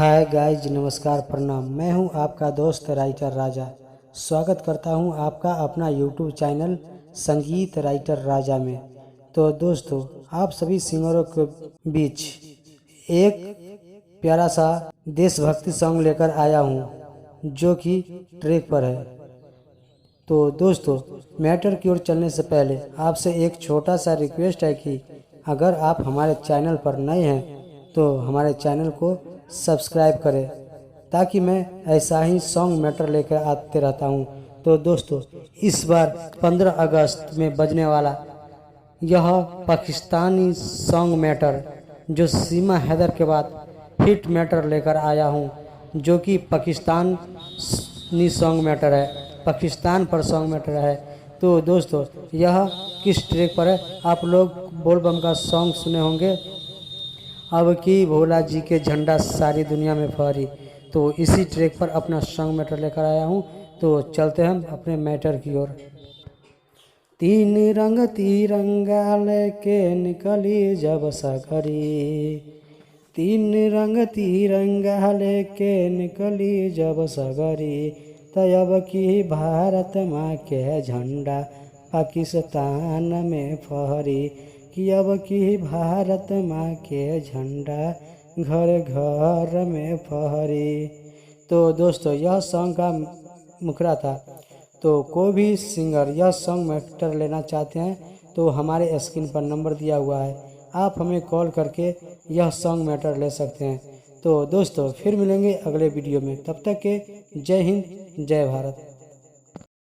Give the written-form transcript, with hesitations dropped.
Hi guys, नमस्कार, प्रणाम। मैं हूं आपका दोस्त राइटर राजा। स्वागत करता हूं आपका अपना यूट्यूब चैनल संगीत राइटर राजा में। तो दोस्तों, आप सभी सिंगरों के बीच एक प्यारा सा देशभक्ति सॉन्ग लेकर आया हूं जो कि ट्रैक पर है। तो दोस्तों, मैटर की ओर चलने से पहले आपसे एक छोटा सा रिक्वेस्ट है कि अगर आप हमारे चैनल पर नए हैं तो हमारे चैनल को सब्सक्राइब करें ताकि मैं ऐसा ही सॉन्ग मैटर लेकर आते रहता हूं। तो दोस्तों, इस बार 15 अगस्त में बजने वाला यह पाकिस्तानी सॉन्ग मैटर जो सीमा हैदर के बाद हिट मैटर लेकर आया हूं, जो कि पाकिस्तानी सॉन्ग मैटर है, पाकिस्तान पर सॉन्ग मैटर है। तो दोस्तों, यह किस ट्रैक पर है? आप लोग बोल बम का सॉन्ग सुने होंगे, अब की भोला जी के झंडा सारी दुनिया में फहरी। तो इसी ट्रैक पर अपना सॉन्ग मैटर लेकर आया हूँ। तो चलते हैं अपने मैटर की ओर। तीन रंग तिरंगा लेके निकली जब सगरी, तीन रंग तिरंगा लेके निकली जब सगरी, तब की भारत माँ के झंडा पाकिस्तान में फहरी, कि अब की भारत माँ के झंडा घर घर में फहरी। तो दोस्तों, यह सॉन्ग का मुखड़ा था। तो कोई भी सिंगर यह सॉन्ग मैटर लेना चाहते हैं तो हमारे स्क्रीन पर नंबर दिया हुआ है, आप हमें कॉल करके यह सॉन्ग मैटर ले सकते हैं। तो दोस्तों, फिर मिलेंगे अगले वीडियो में। तब तक के जय हिंद, जय भारत।